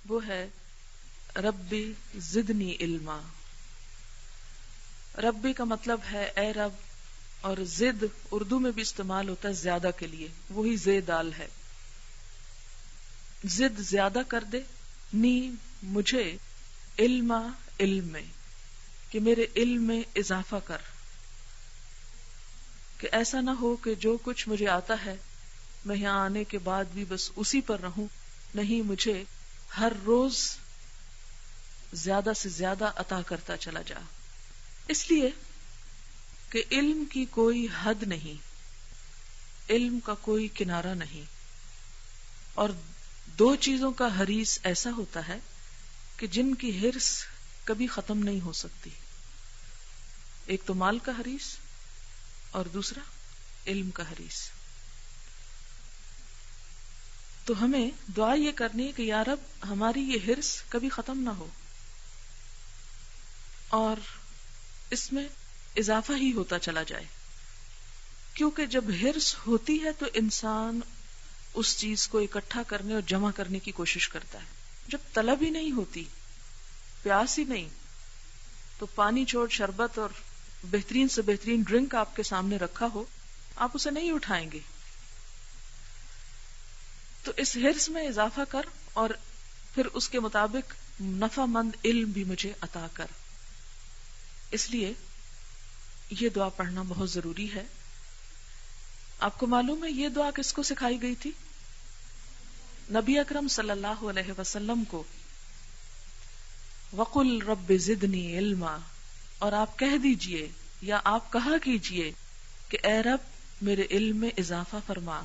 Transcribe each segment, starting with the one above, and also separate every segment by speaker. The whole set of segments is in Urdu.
Speaker 1: وہ ہے ربی زدنی علما. ربی کا مطلب ہے اے رب، اور زد اردو میں بھی استعمال ہوتا ہے زیادہ کے لیے، وہی زیدال ہے. زد زیادہ کر دے، نی مجھے، علما علم میں، کہ میرے علم میں اضافہ کر، کہ ایسا نہ ہو کہ جو کچھ مجھے آتا ہے میں یہاں آنے کے بعد بھی بس اسی پر رہوں. نہیں، مجھے ہر روز زیادہ سے زیادہ عطا کرتا چلا جا. اس لیے کہ علم کی کوئی حد نہیں، علم کا کوئی کنارہ نہیں. اور دو چیزوں کا حریص ایسا ہوتا ہے کہ جن کی حرص کبھی ختم نہیں ہو سکتی. ایک تو مال کا حریص اور دوسرا علم کا حریص. تو ہمیں دعا یہ کرنی ہے کہ یا رب ہماری یہ حرص کبھی ختم نہ ہو اور اس میں اضافہ ہی ہوتا چلا جائے. کیونکہ جب حرص ہوتی ہے تو انسان اس چیز کو اکٹھا کرنے اور جمع کرنے کی کوشش کرتا ہے. جب طلب ہی نہیں ہوتی، پیاس ہی نہیں، تو پانی چھوڑ شربت اور بہترین سے بہترین ڈرنک آپ کے سامنے رکھا ہو، آپ اسے نہیں اٹھائیں گے. تو اس حرص میں اضافہ کر اور پھر اس کے مطابق نفع مند علم بھی مجھے عطا کر. اس لیے یہ دعا پڑھنا بہت ضروری ہے. آپ کو معلوم ہے یہ دعا کس کو سکھائی گئی تھی؟ نبی اکرم صلی اللہ علیہ وسلم کو. وَقُلْ رَبِّ زِدْنِي عِلْمًا، اور آپ کہہ دیجئے یا آپ کہا کیجئے کہ اے رب میرے علم میں اضافہ فرما.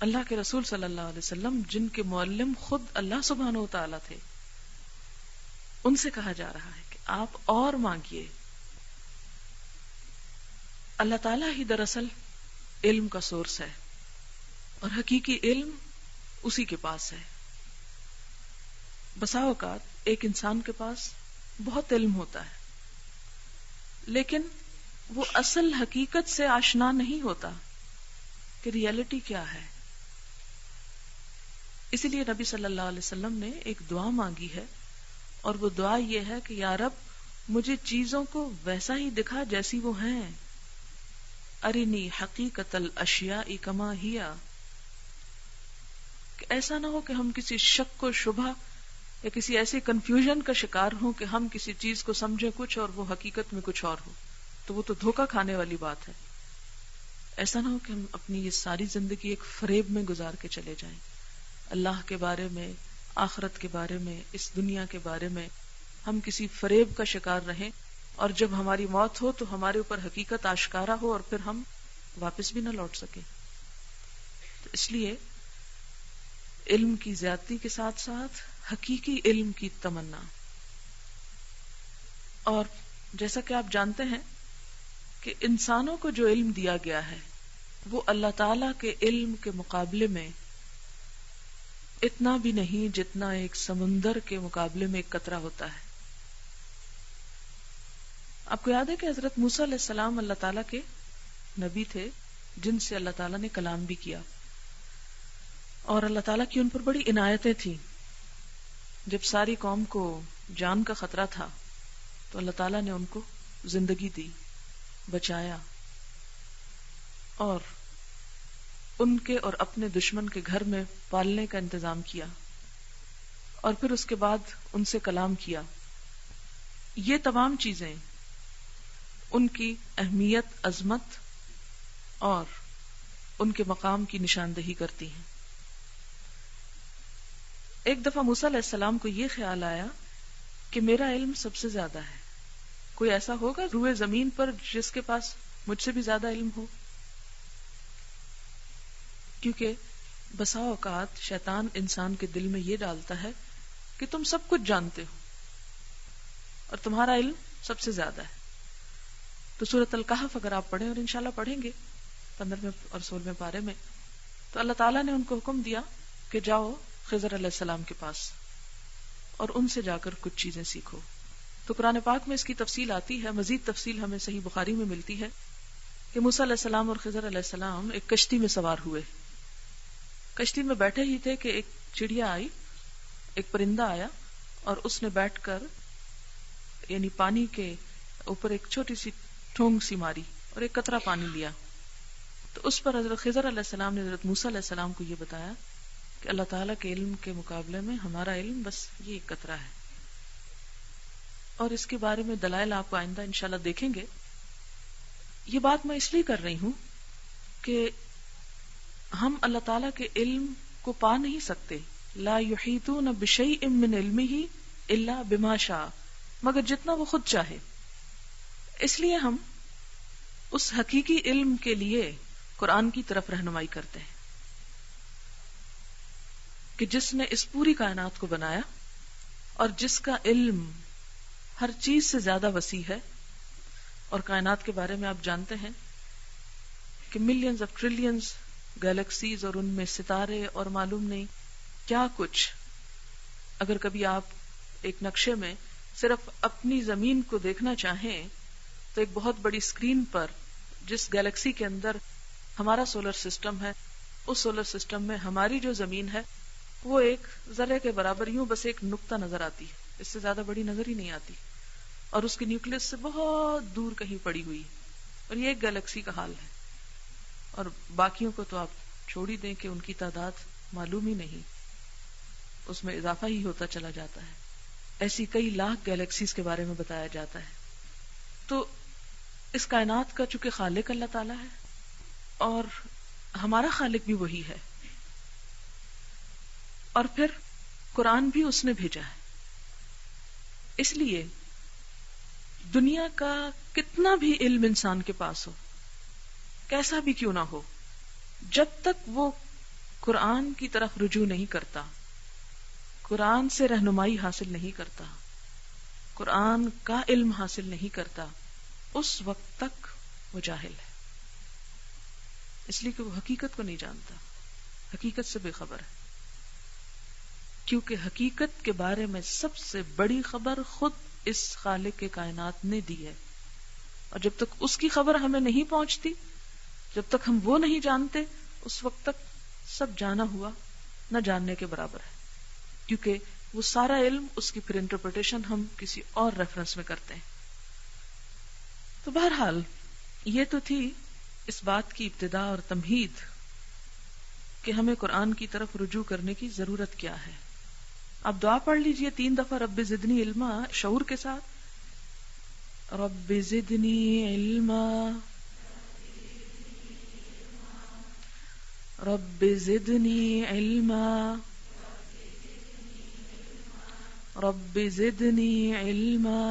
Speaker 1: اللہ کے رسول صلی اللہ علیہ وسلم جن کے معلم خود اللہ سبحانہ و تعالیٰ تھے، ان سے کہا جا رہا ہے کہ آپ اور مانگیے. اللہ تعالیٰ ہی دراصل علم کا سورس ہے اور حقیقی علم اسی کے پاس ہے. بسا اوقات ایک انسان کے پاس بہت علم ہوتا ہے لیکن وہ اصل حقیقت سے آشنا نہیں ہوتا کہ ریئلٹی کیا ہے. اسی لیے نبی صلی اللہ علیہ وسلم نے ایک دعا مانگی ہے اور وہ دعا یہ ہے کہ یا رب مجھے چیزوں کو ویسا ہی دکھا جیسی وہ ہیں. ارنی حقیقت الاشیاء کما ہیا، کہ ایسا نہ ہو کہ ہم کسی شک و شبہ یا کسی ایسے کنفیوژن کا شکار ہوں کہ ہم کسی چیز کو سمجھیں کچھ اور وہ حقیقت میں کچھ اور ہو، تو وہ تو دھوکہ کھانے والی بات ہے. ایسا نہ ہو کہ ہم اپنی یہ ساری زندگی ایک فریب میں گزار کے چلے جائیں. اللہ کے بارے میں، آخرت کے بارے میں، اس دنیا کے بارے میں ہم کسی فریب کا شکار رہیں اور جب ہماری موت ہو تو ہمارے اوپر حقیقت آشکارا ہو اور پھر ہم واپس بھی نہ لوٹ سکیں. تو اس لیے علم کی زیادتی کے ساتھ ساتھ حقیقی علم کی تمنا. اور جیسا کہ آپ جانتے ہیں کہ انسانوں کو جو علم دیا گیا ہے وہ اللہ تعالی کے علم کے مقابلے میں اتنا بھی نہیں جتنا ایک سمندر کے مقابلے میں ایک قطرہ ہوتا ہے. آپ کو یاد ہے کہ حضرت موسیٰ علیہ السلام اللہ تعالیٰ کے نبی تھے جن سے اللہ تعالیٰ نے کلام بھی کیا اور اللہ تعالیٰ کی ان پر بڑی عنایتیں تھیں. جب ساری قوم کو جان کا خطرہ تھا تو اللہ تعالیٰ نے ان کو زندگی دی، بچایا اور ان کے اور اپنے دشمن کے گھر میں پالنے کا انتظام کیا اور پھر اس کے بعد ان سے کلام کیا. یہ تمام چیزیں ان کی اہمیت، عظمت اور ان کے مقام کی نشاندہی کرتی ہیں. ایک دفعہ موسیٰ علیہ السلام کو یہ خیال آیا کہ میرا علم سب سے زیادہ ہے، کوئی ایسا ہوگا روئے زمین پر جس کے پاس مجھ سے بھی زیادہ علم ہو؟ کیونکہ بسا اوقات شیطان انسان کے دل میں یہ ڈالتا ہے کہ تم سب کچھ جانتے ہو اور تمہارا علم سب سے زیادہ ہے. تو سورۃ الکہف اگر آپ پڑھیں اور انشاءاللہ پڑھیں گے 15 اور 16 پارے میں، تو اللہ تعالیٰ نے ان کو حکم دیا کہ جاؤ خضر علیہ السلام کے پاس اور ان سے جا کر کچھ چیزیں سیکھو. تو قرآن پاک میں اس کی تفصیل آتی ہے، مزید تفصیل ہمیں صحیح بخاری میں ملتی ہے کہ موسیٰ علیہ السلام اور خضر علیہ السلام ایک کشتی میں سوار ہوئے. کشتی میں بیٹھے ہی تھے کہ ایک چڑیا آئی ایک پرندہ آیا اور اس نے بیٹھ کر یعنی پانی کے اوپر ایک چھوٹی سی ٹھونگ سی ماری اور ایک قطرہ پانی لیا. تو اس پر حضرت خضر علیہ السلام نے حضرت موسیٰ علیہ السلام کو یہ بتایا کہ اللہ تعالیٰ کے علم کے مقابلے میں ہمارا علم بس یہ ایک قطرہ ہے. اور اس کے بارے میں دلائل آپ کو آئندہ انشاءاللہ دیکھیں گے. یہ بات میں اس لیے کر رہی ہوں کہ ہم اللہ تعالیٰ کے علم کو پا نہیں سکتے. لا یحیطون بشیء من علمہ الا بما شاء، مگر جتنا وہ خود چاہے. اس لیے ہم اس حقیقی علم کے لیے قرآن کی طرف رہنمائی کرتے ہیں کہ جس نے اس پوری کائنات کو بنایا اور جس کا علم ہر چیز سے زیادہ وسیع ہے. اور کائنات کے بارے میں آپ جانتے ہیں کہ ملینز آف ٹریلینز گیلیکسیز اور ان میں ستارے اور معلوم نہیں کیا کچھ. اگر کبھی آپ ایک نقشے میں صرف اپنی زمین کو دیکھنا چاہیں تو ایک بہت بڑی اسکرین پر جس گیلیکسی کے اندر ہمارا سولر سسٹم ہے، اس سولر سسٹم میں ہماری جو زمین ہے وہ ایک ذرے کے برابر، یوں بس ایک نقطہ نظر آتی ہے، اس سے زیادہ بڑی نظر ہی نہیں آتی، اور اس کی نیوکلس سے بہت دور کہیں پڑی ہوئی. اور یہ ایک گیلیکسی کا حال ہے. اور باقیوں کو تو آپ چھوڑ ہی دیں کہ ان کی تعداد معلوم ہی نہیں، اس میں اضافہ ہی ہوتا چلا جاتا ہے. ایسی کئی لاکھ گیلیکسیز کے بارے میں بتایا جاتا ہے. تو اس کائنات کا چونکہ خالق اللہ تعالیٰ ہے اور ہمارا خالق بھی وہی ہے، اور پھر قرآن بھی اس نے بھیجا ہے. اس لیے دنیا کا کتنا بھی علم انسان کے پاس ہو، کیسا بھی کیوں نہ ہو، جب تک وہ قرآن کی طرف رجوع نہیں کرتا، قرآن سے رہنمائی حاصل نہیں کرتا، قرآن کا علم حاصل نہیں کرتا، اس وقت تک وہ جاہل ہے. اس لیے کہ وہ حقیقت کو نہیں جانتا، حقیقت سے بے خبر ہے. کیونکہ حقیقت کے بارے میں سب سے بڑی خبر خود اس خالق کے کائنات نے دی ہے. اور جب تک اس کی خبر ہمیں نہیں پہنچتی، جب تک ہم وہ نہیں جانتے، اس وقت تک سب جانا ہوا نہ جاننے کے برابر ہے. کیونکہ وہ سارا علم، اس کی پھر انٹرپریٹیشن ہم کسی اور ریفرنس میں کرتے ہیں. تو بہرحال یہ تو تھی اس بات کی ابتدا اور تمہید کہ ہمیں قرآن کی طرف رجوع کرنے کی ضرورت کیا ہے. آپ دعا پڑھ لیجئے 3 دفعہ رب زدنی علما شعور کے ساتھ. رب زدنی علما، رب زدنی علما، رب زدنی علما.